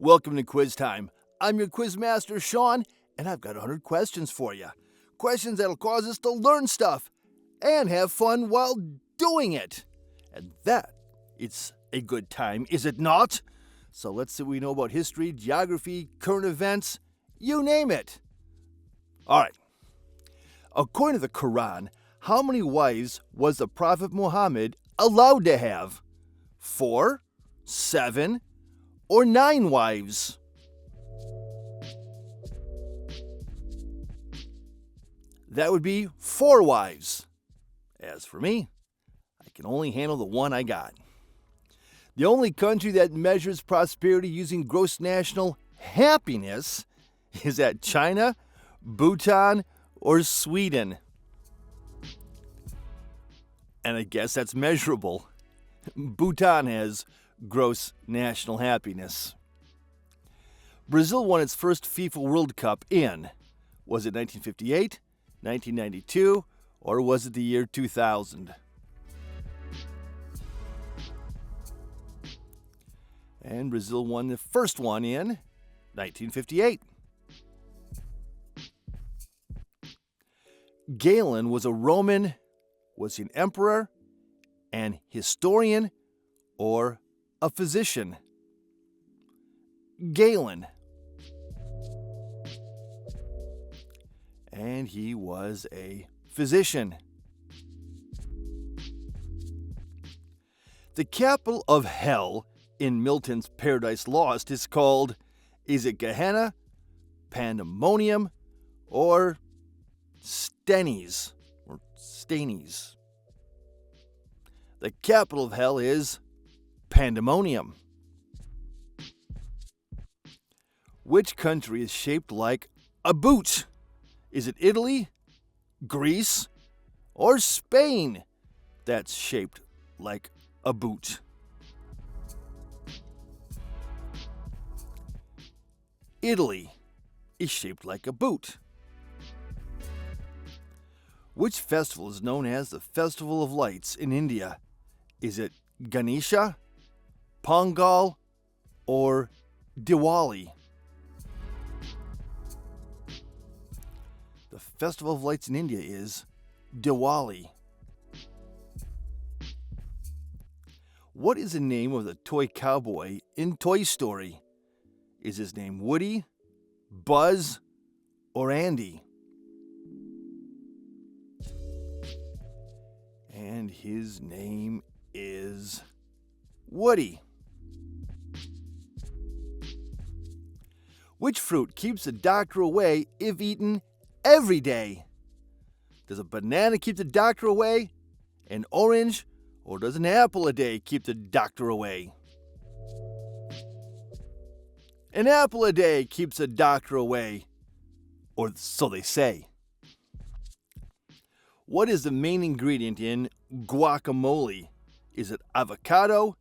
Welcome to Quiz Time. I'm your quiz master, Sean, and I've got 100 questions for you. Questions that'll cause us to learn stuff and have fun while doing it. And it's a good time, is it not? So let's see what we know about history, geography, current events, you name it. All right. According to the Quran, how many wives was the Prophet Muhammad allowed to have? 4, 7, or 9 wives? That would be 4 wives. As for me, I can only handle the one I got. The only country that measures prosperity using gross national happiness is that China, Bhutan, or Sweden. And I guess that's measurable. Bhutan has gross national happiness. Brazil won its first FIFA World Cup in, was it 1958, 1992, or was it the year 2000? And Brazil won the first one in 1958. Galen was he an emperor, an historian, or a physician? Galen. And he was a physician. The capital of hell in Milton's Paradise Lost is it Gehenna, Pandemonium, or Stenies? The capital of hell is Pandemonium. Which country is shaped like a boot? Is it Italy, Greece, or Spain that's shaped like a boot? Italy is shaped like a boot. Which festival is known as the Festival of Lights in India? Is it Ganesha, Pongal, or Diwali? The Festival of Lights in India is Diwali. What is the name of the toy cowboy in Toy Story? Is his name Woody, Buzz, or Andy? And his name is Woody. Which fruit keeps the doctor away if eaten every day? Does a banana keep the doctor away? An orange? Or does an apple a day keep the doctor away? An apple a day keeps the doctor away. Or so they say. What is the main ingredient in guacamole? Is it avocado,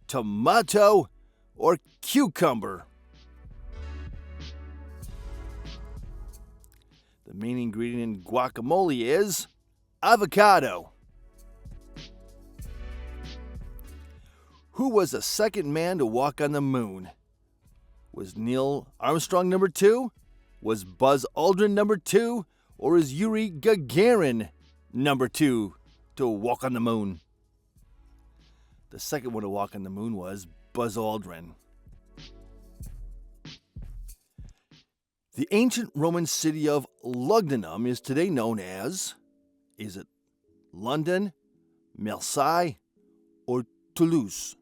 tomato, or cucumber? The main ingredient in guacamole is avocado. Who was the second man to walk on the moon? Was Neil Armstrong number 2? Was Buzz Aldrin number 2? Or is Yuri Gagarin number 2 to walk on the moon? The second one to walk on the moon was Buzz Aldrin. The ancient Roman city of Lugdunum is today known as, is it London, Marseille, or Toulouse?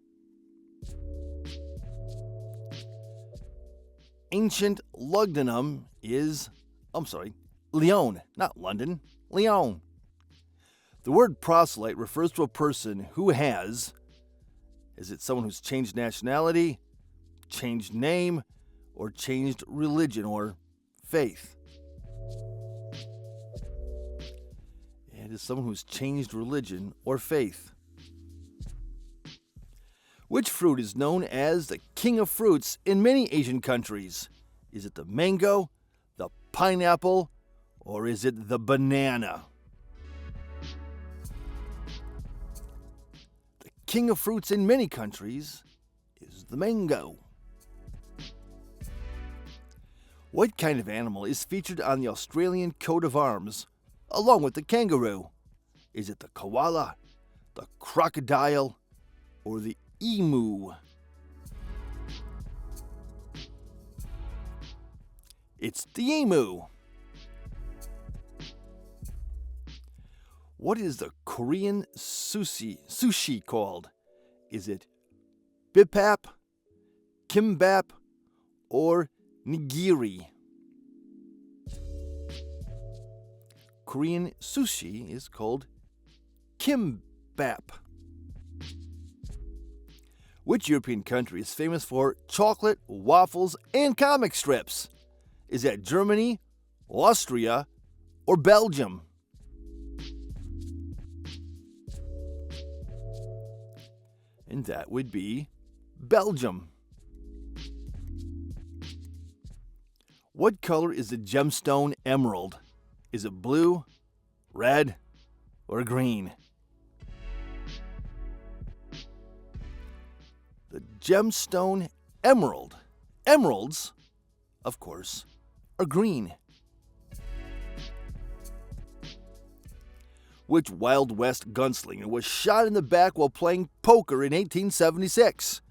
Ancient Lugdunum is, Lyon, not London, Lyon. The word proselyte refers to a person who is it someone who's changed nationality, changed name, or changed religion or faith? It is someone who's changed religion or faith. Which fruit is known as the king of fruits in many Asian countries? Is it the mango, the pineapple, or is it the banana? The king of fruits in many countries is the mango. What kind of animal is featured on the Australian coat of arms, along with the kangaroo? Is it the koala, the crocodile, or the emu? It's the emu. What is the Korean sushi called? Is it bibimbap, kimbap, or nigiri? Korean sushi is called kimbap. Which European country is famous for chocolate, waffles, and comic strips? Is that Germany, Austria, or Belgium? And that would be Belgium. What color is the gemstone emerald? Is it blue, red, or green? The gemstone emerald. Emeralds, of course, are green. Which Wild West gunslinger was shot in the back while playing poker in 1876?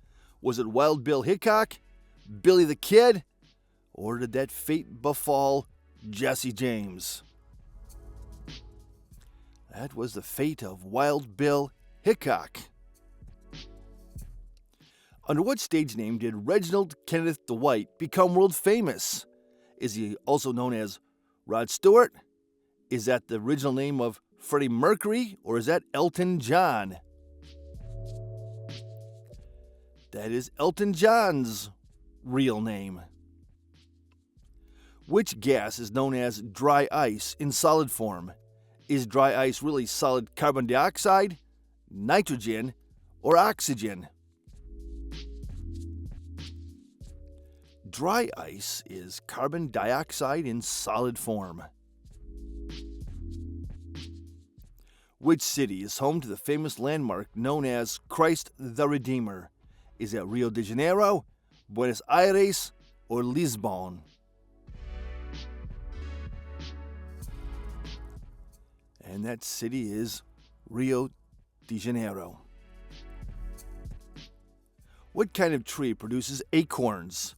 Was it Wild Bill Hickok, Billy the Kid, or did that fate befall Jesse James? That was the fate of Wild Bill Hickok. Under what stage name did Reginald Kenneth Dwight become world famous? Is he also known as Rod Stewart? Is that the original name of Freddie Mercury, or is that Elton John? That is Elton John's real name. Which gas is known as dry ice in solid form? Is dry ice really solid carbon dioxide, nitrogen, or oxygen? Dry ice is carbon dioxide in solid form. Which city is home to the famous landmark known as Christ the Redeemer? Is it Rio de Janeiro, Buenos Aires, or Lisbon? And that city is Rio de Janeiro. What kind of tree produces acorns?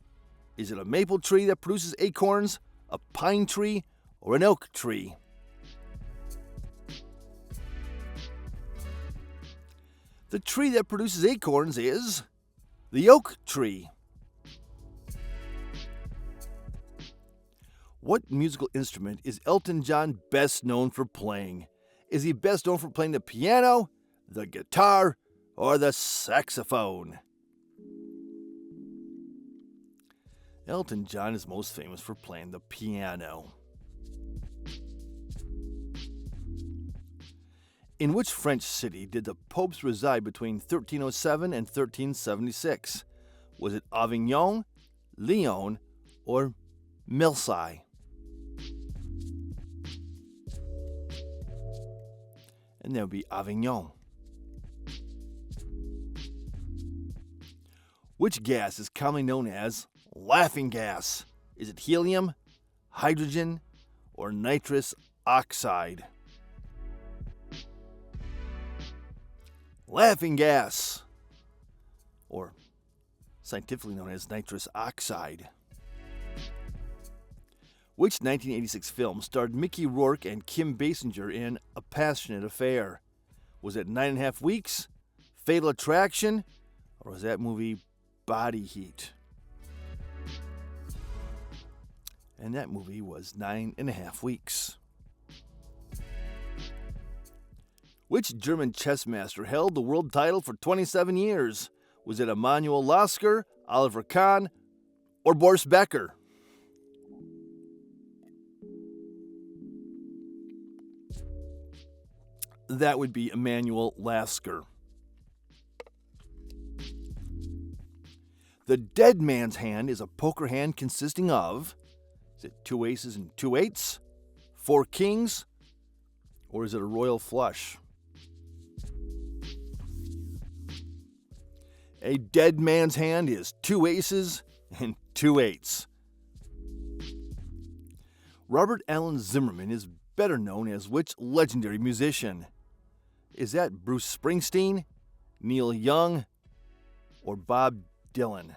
Is it a maple tree that produces acorns, a pine tree, or an oak tree? The tree that produces acorns is the oak tree. What musical instrument is Elton John best known for playing? Is he best known for playing the piano, the guitar, or the saxophone? Elton John is most famous for playing the piano. In which French city did the popes reside between 1307 and 1376? Was it Avignon, Lyon, or Marseille? And that would be Avignon. Which gas is commonly known as laughing gas? Is it helium, hydrogen, or nitrous oxide? Laughing gas, or scientifically known as nitrous oxide. Which 1986 film starred Mickey Rourke and Kim Basinger in A Passionate Affair? Was it 9.5 Weeks, Fatal Attraction, or was that movie Body Heat? And that movie was 9.5 Weeks. Which German chess master held the world title for 27 years? Was it Emanuel Lasker, Oliver Kahn, or Boris Becker? That would be Emanuel Lasker. The dead man's hand is a poker hand consisting of, is it 2 aces and 2 eights, 4 kings, or is it a royal flush? A dead man's hand is 2 aces and 2 eights. Robert Allen Zimmerman is better known as which legendary musician? Is that Bruce Springsteen, Neil Young, or Bob Dylan?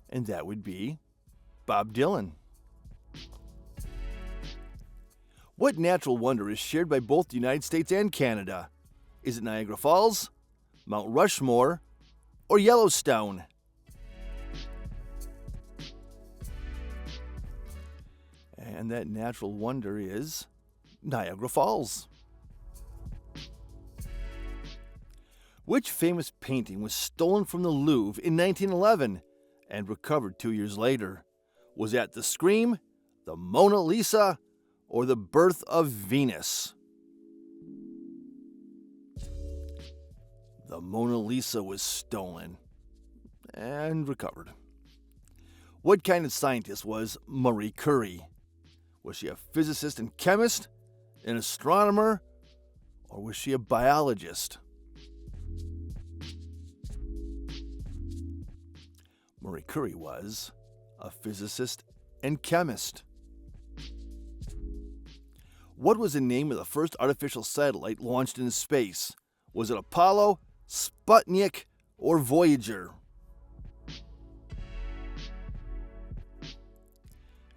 And that would be Bob Dylan. What natural wonder is shared by both the United States and Canada? Is it Niagara Falls, Mount Rushmore, or Yellowstone? And that natural wonder is Niagara Falls. Which famous painting was stolen from the Louvre in 1911 and recovered 2 years later? Was that the Scream, the Mona Lisa, or the Birth of Venus? The Mona Lisa was stolen and recovered. What kind of scientist was Marie Curie? Was she a physicist and chemist, an astronomer, or was she a biologist? Marie Curie was a physicist and chemist. What was the name of the first artificial satellite launched into space? Was it Apollo, Sputnik, or Voyager?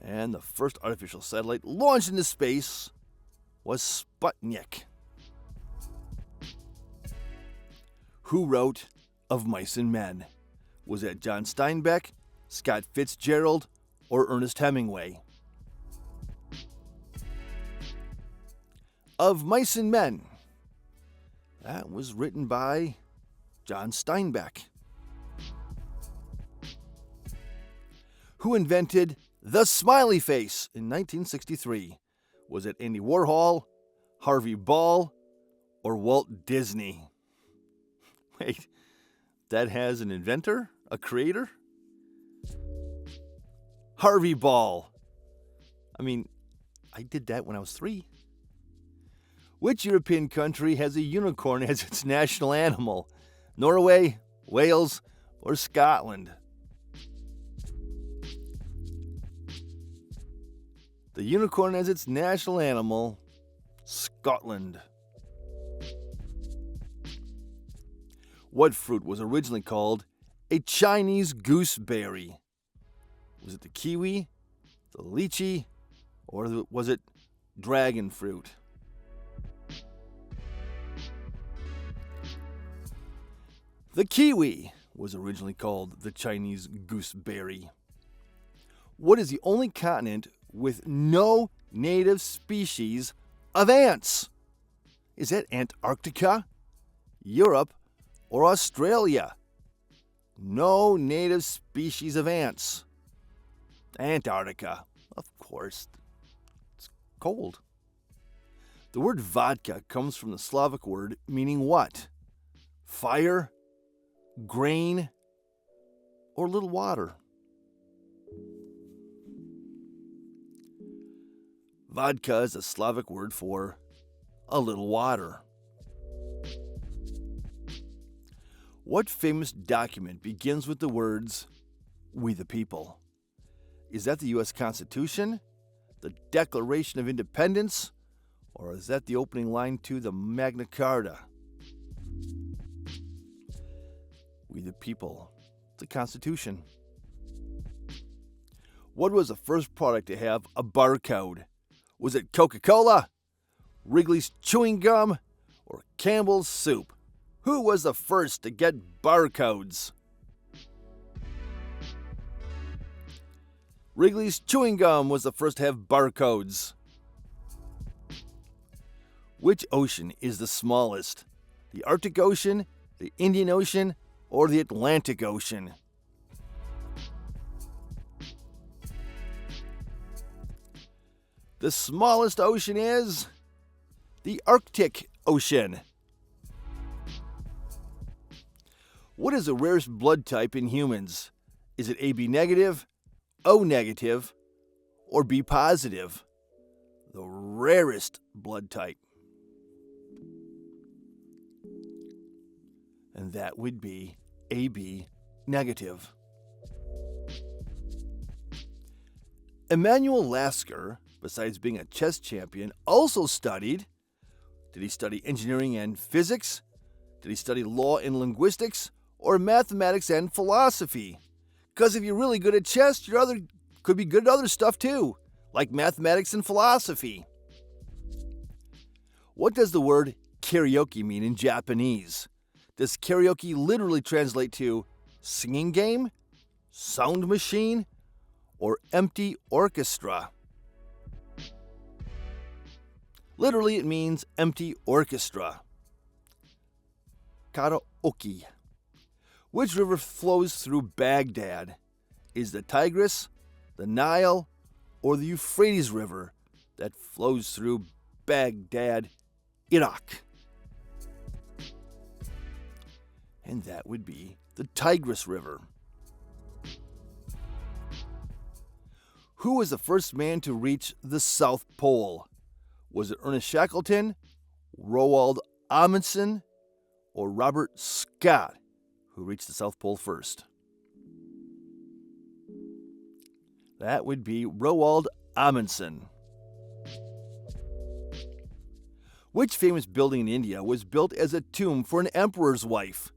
And the first artificial satellite launched into space was Sputnik. Who wrote Of Mice and Men? Was that John Steinbeck, Scott Fitzgerald, or Ernest Hemingway? Of Mice and Men. That was written by John Steinbeck. Who invented the smiley face in 1963? Was it Andy Warhol, Harvey Ball, or Walt Disney? Wait, that has an inventor? A creator? Harvey Ball. I did that when I was 3. Which European country has a unicorn as its national animal? Norway, Wales, or Scotland? The unicorn as its national animal, Scotland. What fruit was originally called a Chinese gooseberry? Was it the kiwi, the lychee, or was it dragon fruit? The kiwi was originally called the Chinese gooseberry. What is the only continent with no native species of ants? Is that Antarctica, Europe, or Australia? No native species of ants. Antarctica, of course. It's cold. The word vodka comes from the Slavic word meaning what? Fire, grain, or little water? Vodka is a Slavic word for a little water. What famous document begins with the words, "We the people"? Is that the U.S. Constitution, the Declaration of Independence, or is that the opening line to the Magna Carta? We the people, the Constitution. What was the first product to have a barcode? Was it Coca-Cola, Wrigley's Chewing Gum, or Campbell's Soup? Who was the first to get barcodes? Wrigley's Chewing Gum was the first to have barcodes. Which ocean is the smallest? The Arctic Ocean, the Indian Ocean, or the Atlantic Ocean? The smallest ocean is the Arctic Ocean. What is the rarest blood type in humans? Is it AB negative, O negative, or B positive? The rarest blood type. And that would be AB negative. Emanuel Lasker, besides being a chess champion, also studied. Did he study engineering and physics? Did he study law and linguistics? Or mathematics and philosophy? Because if you're really good at chess, you could be good at other stuff too, like mathematics and philosophy. What does the word karaoke mean in Japanese? Does karaoke literally translate to singing game, sound machine, or empty orchestra? Literally, it means empty orchestra. Karaoke. Which river flows through Baghdad? Is the Tigris, the Nile, or the Euphrates River that flows through Baghdad, Iraq? And that would be the Tigris River. Who was the first man to reach the South Pole? Was it Ernest Shackleton, Roald Amundsen, or Robert Scott, who reached the South Pole first? That would be Roald Amundsen. Which famous building in India was built as a tomb for an emperor's wife?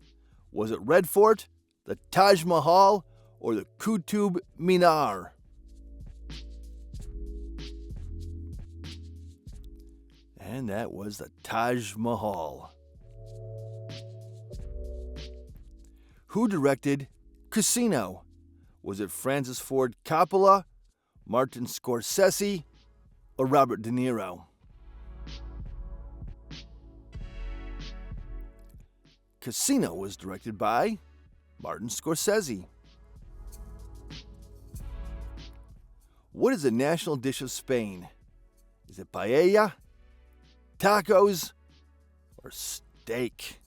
Was it Red Fort, the Taj Mahal, or the Qutub Minar? And that was the Taj Mahal. Who directed Casino? Was it Francis Ford Coppola, Martin Scorsese, or Robert De Niro? Casino was directed by Martin Scorsese. What is the national dish of Spain? Is it paella, tacos, or steak?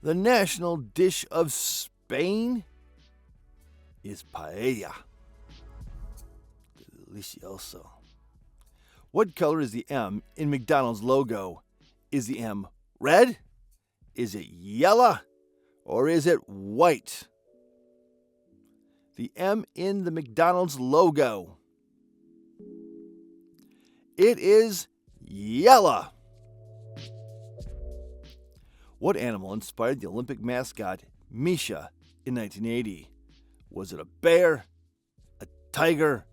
The national dish of Spain is paella. Delicioso. What color is the M in McDonald's logo? Is the M red? Is it yellow? Or is it white? The M in the McDonald's logo. It is yellow. What animal inspired the Olympic mascot Misha in 1980? Was it a bear, a tiger,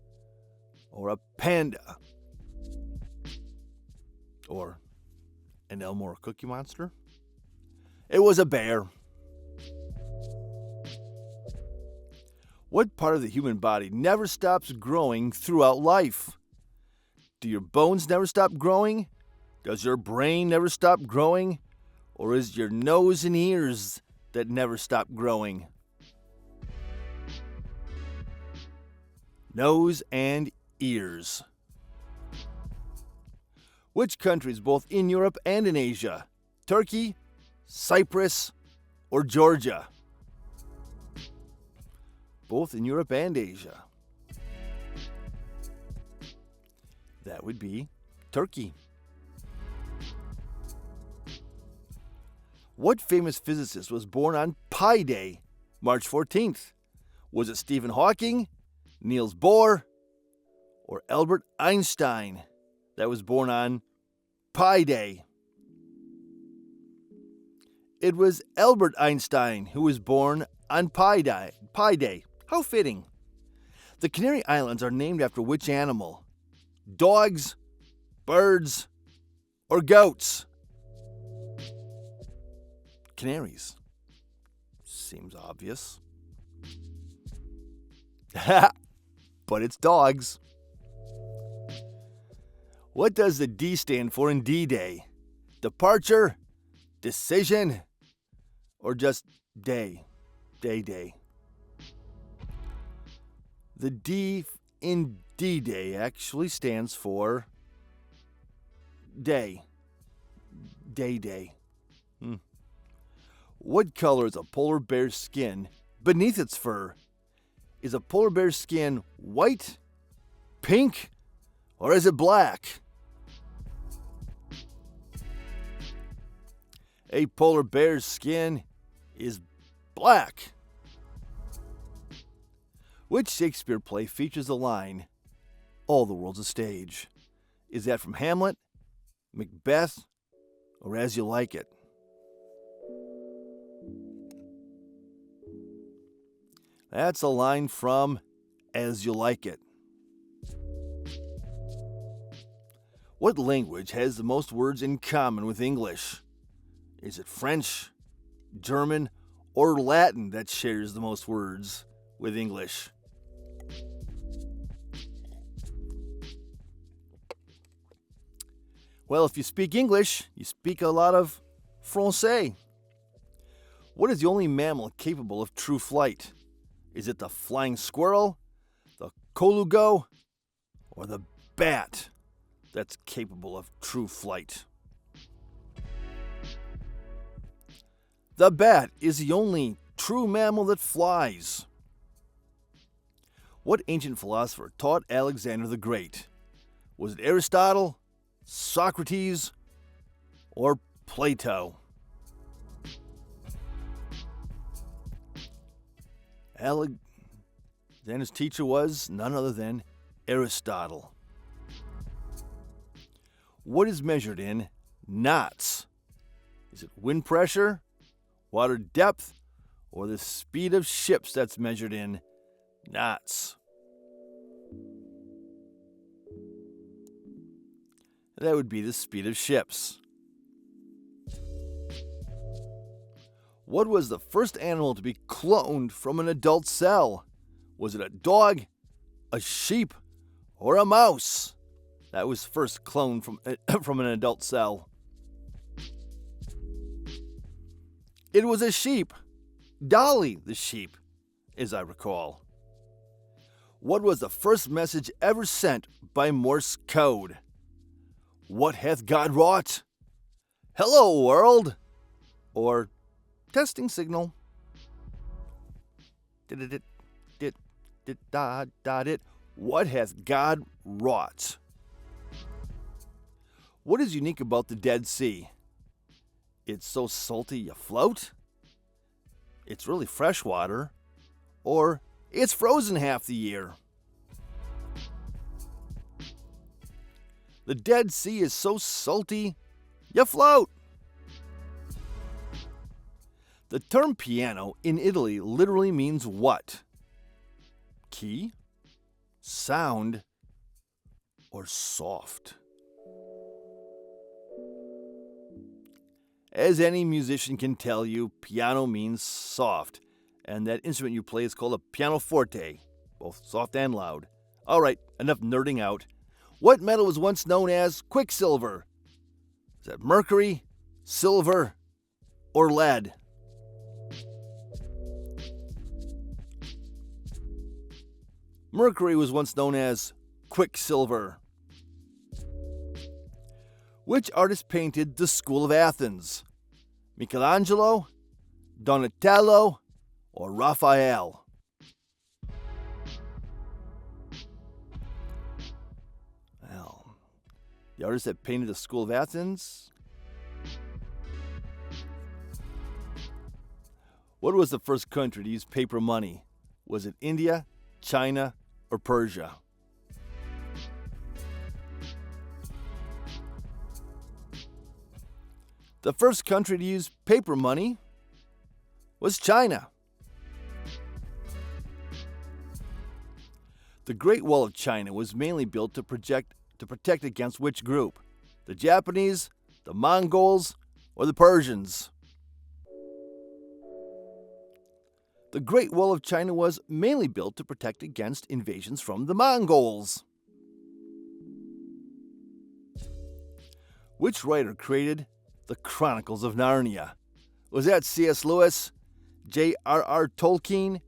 or a panda? Or an Elmore Cookie Monster? It was a bear. What part of the human body never stops growing throughout life? Do your bones never stop growing? Does your brain never stop growing? Or is your nose and ears that never stop growing? Nose and ears. Which countries both in Europe and in Asia? Turkey, Cyprus, or Georgia? Both in Europe and Asia. That would be Turkey. What famous physicist was born on Pi Day, March 14th? Was it Stephen Hawking, Niels Bohr, or Albert Einstein that was born on Pi Day? It was Albert Einstein who was born on Pi Day. How fitting. The Canary Islands are named after which animal? Dogs, birds, or goats? Canaries. Seems obvious. But it's dogs. What does the D stand for in D-Day? Departure, decision, or just day? Day. The D in D-Day actually stands for day. Day. What color is a polar bear's skin beneath its fur? Is a polar bear's skin white, pink, or is it black? A polar bear's skin is black. Which Shakespeare play features the line, "All the world's a stage"? Is that from Hamlet, Macbeth, or As You Like It? That's a line from As You Like It. What language has the most words in common with English? Is it French, German, or Latin that shares the most words with English? Well, if you speak English, you speak a lot of Francais. What is the only mammal capable of true flight? Is it the flying squirrel, the colugo, or the bat that's capable of true flight? The bat is the only true mammal that flies. What ancient philosopher taught Alexander the Great? Was it Aristotle, Socrates, or Plato? Alexander's teacher was none other than Aristotle. What is measured in knots? Is it wind pressure, water depth, or the speed of ships that's measured in knots? That would be the speed of ships. What was the first animal to be cloned from an adult cell? Was it a dog, a sheep, or a mouse? That was first cloned from an adult cell. It was a sheep. Dolly the sheep, as I recall. What was the first message ever sent by Morse code? What hath God wrought? Hello, world! Or testing signal. What hath God wrought? What is unique about the Dead Sea? It's so salty you float? It's really fresh water? Or it's frozen half the year? The Dead Sea is so salty you float. The term piano in Italy literally means what? Key, sound, or soft? As any musician can tell you, piano means soft, and that instrument you play is called a pianoforte, both soft and loud. Alright, enough nerding out. What metal was once known as quicksilver? Is that mercury, silver, or lead? Mercury was once known as quicksilver. Which artist painted the School of Athens? Michelangelo, Donatello, or Raphael? Well, the artist that painted the School of Athens? What was the first country to use paper money? Was it India, China, or Persia? The first country to use paper money was China. The Great Wall of China was mainly built to protect against which group? The Japanese, the Mongols, or the Persians? The Great Wall of China was mainly built to protect against invasions from the Mongols. Which writer created the Chronicles of Narnia? Was that C.S. Lewis, J.R.R. Tolkien,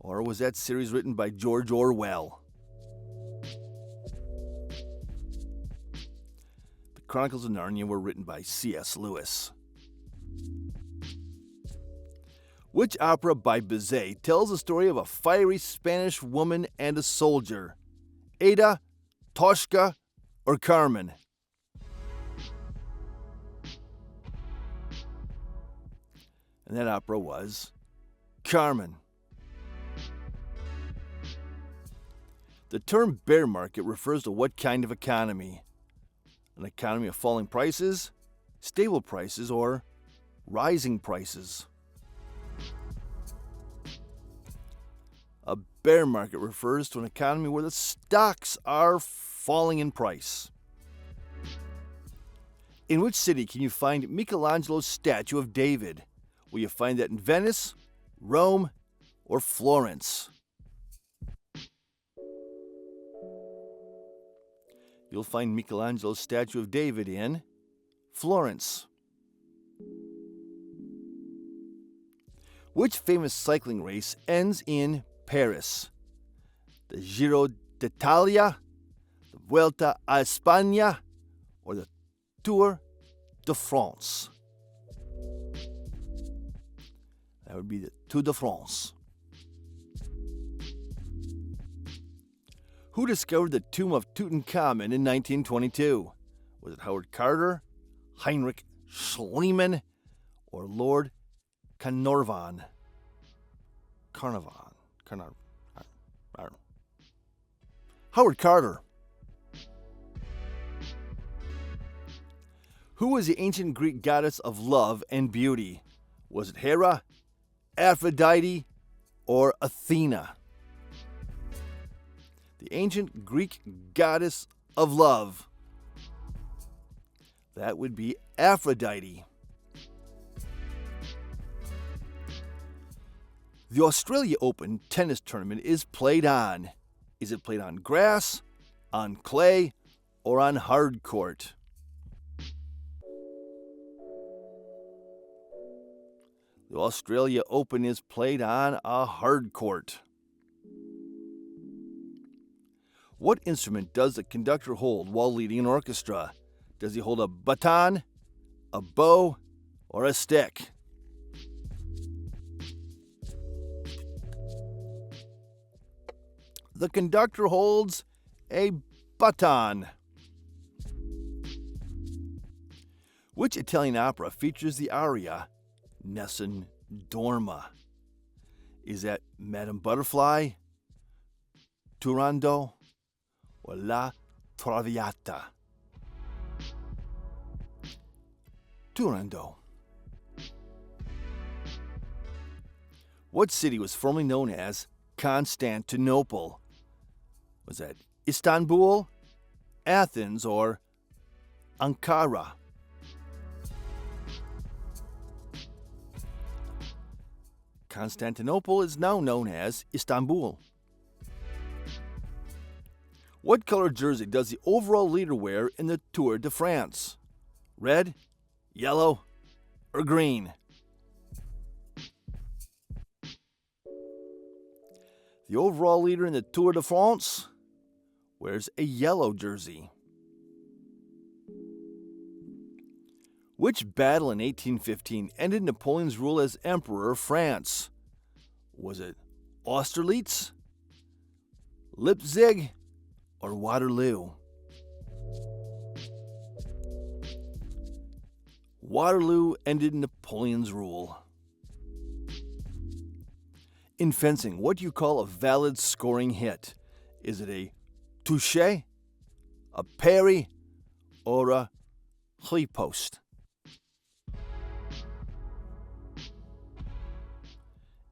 or was that series written by George Orwell? The Chronicles of Narnia were written by C.S. Lewis. Which opera by Bizet tells the story of a fiery Spanish woman and a soldier? Ada, Tosca, or Carmen? And that opera was Carmen. The term bear market refers to what kind of economy? An economy of falling prices, stable prices, or rising prices? A bear market refers to an economy where the stocks are falling in price. In which city can you find Michelangelo's statue of David? Will you find that in Venice, Rome, or Florence? You'll find Michelangelo's statue of David in Florence. Which famous cycling race ends in Paris? The Giro d'Italia, the Vuelta a España, or the Tour de France? That would be the Tour de France. Who discovered the tomb of Tutankhamun in 1922? Was it Howard Carter, Heinrich Schliemann, or Lord Carnarvon? Howard Carter. Who was the ancient Greek goddess of love and beauty? Was it Hera, Aphrodite, or Athena? The ancient Greek goddess of love. That would be Aphrodite. The Australia Open tennis tournament is played on. Is it played on grass, on clay, or on hard court? The Australia Open is played on a hard court. What instrument does the conductor hold while leading an orchestra? Does he hold a baton, a bow, or a stick? The conductor holds a baton. Which Italian opera features the aria Nessun Dorma? Is that Madame Butterfly, Turandot, or La Traviata? Turandot. What city was formerly known as Constantinople? Was that Istanbul, Athens, or Ankara? Constantinople is now known as Istanbul. What color jersey does the overall leader wear in the Tour de France? Red, yellow, or green? The overall leader in the Tour de France wears a yellow jersey. Which battle in 1815 ended Napoleon's rule as Emperor of France? Was it Austerlitz, Leipzig, or Waterloo? Waterloo ended Napoleon's rule. In fencing, what do you call a valid scoring hit? Is it a touché, a parry, or a riposte?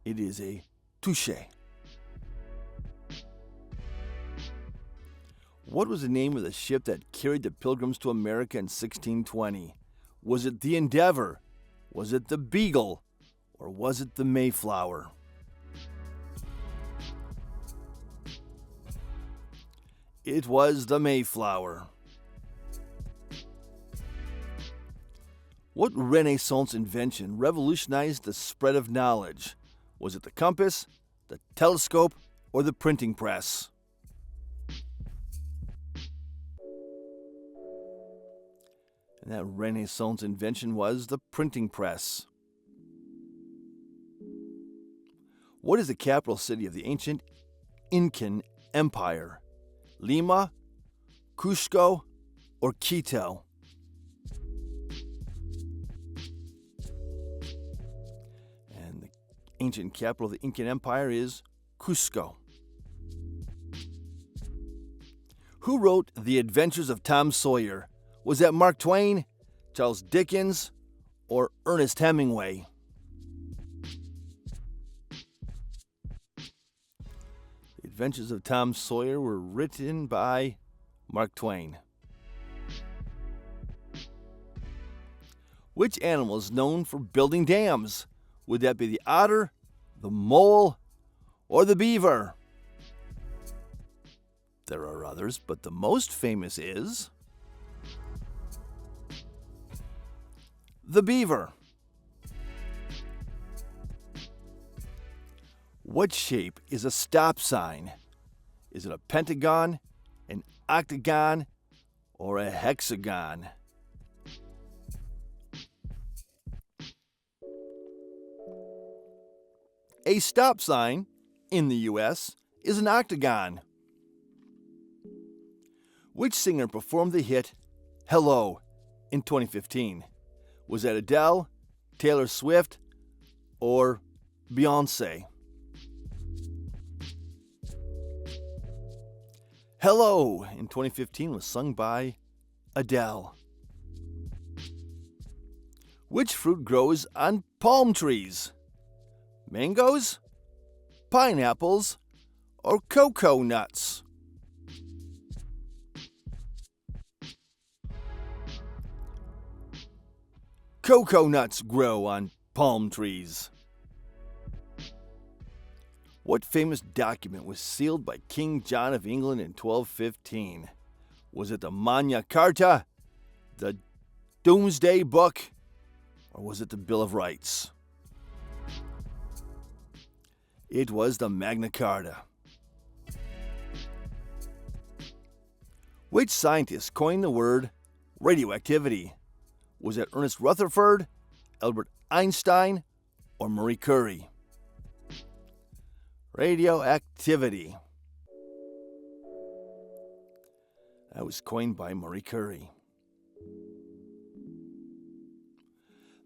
It is a touché. What was the name of the ship that carried the Pilgrims to America in 1620? Was it the Endeavor? Was it the Beagle? Or was it the Mayflower? It was the Mayflower. What Renaissance invention revolutionized the spread of knowledge? Was it the compass, the telescope, or the printing press? And that Renaissance invention was the printing press. What is the capital city of the ancient Incan Empire? Lima, Cusco, or Quito? And the ancient capital of the Incan Empire is Cusco. Who wrote The Adventures of Tom Sawyer? Was that Mark Twain, Charles Dickens, or Ernest Hemingway? The Adventures of Tom Sawyer were written by Mark Twain. Which animal is known for building dams? Would that be the otter, the mole, or the beaver? There are others, but the most famous is the beaver. What shape is a stop sign? Is it a pentagon, an octagon, or a hexagon? A stop sign in the U.S. is an octagon. Which singer performed the hit Hello in 2015? Was that Adele, Taylor Swift, or Beyoncé? Hello in 2015 was sung by Adele. Which fruit grows on palm trees? Mangoes, pineapples, or cocoa nuts? Cocoa nuts grow on palm trees. What famous document was sealed by King John of England in 1215? Was it the Magna Carta, the Domesday Book, or was it the Bill of Rights? It was the Magna Carta. Which scientist coined the word radioactivity? Was it Ernest Rutherford, Albert Einstein, or Marie Curie? Radioactivity. That was coined by Marie Curie.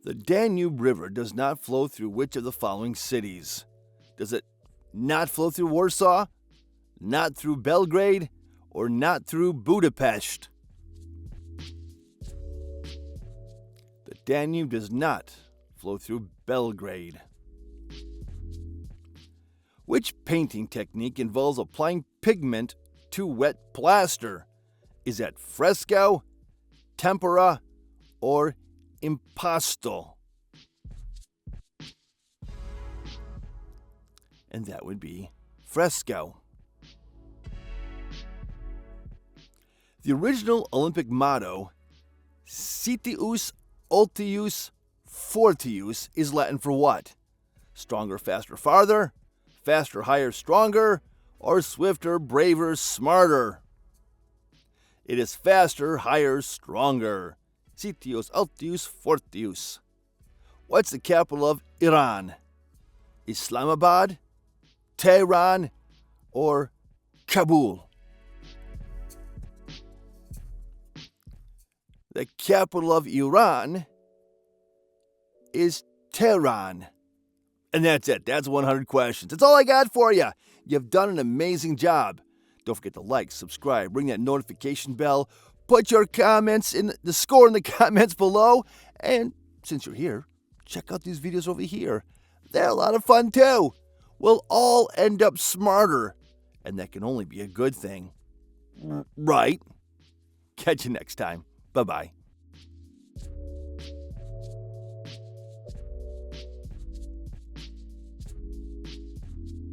The Danube River does not flow through which of the following cities? Does it not flow through Warsaw, not through Belgrade, or not through Budapest? The Danube does not flow through Belgrade. Which painting technique involves applying pigment to wet plaster? Is that fresco, tempera, or impasto? And that would be fresco. The original Olympic motto, Citius, Ultius, Fortius, is Latin for what? Stronger, faster, farther, faster, higher, stronger, or swifter, braver, smarter? It is faster, higher, stronger. Citius, Ultius, Fortius. What's the capital of Iran? Islamabad, Tehran, or Kabul? The capital of Iran is Tehran. And that's it. That's 100 questions. That's all I got for you. You've done an amazing job. Don't forget to like, subscribe, ring that notification bell, put your comments in the score in the comments below. And since you're here, check out these videos over here. They're a lot of fun too. We'll all end up smarter. And that can only be a good thing. Right? Catch you next time. Bye-bye.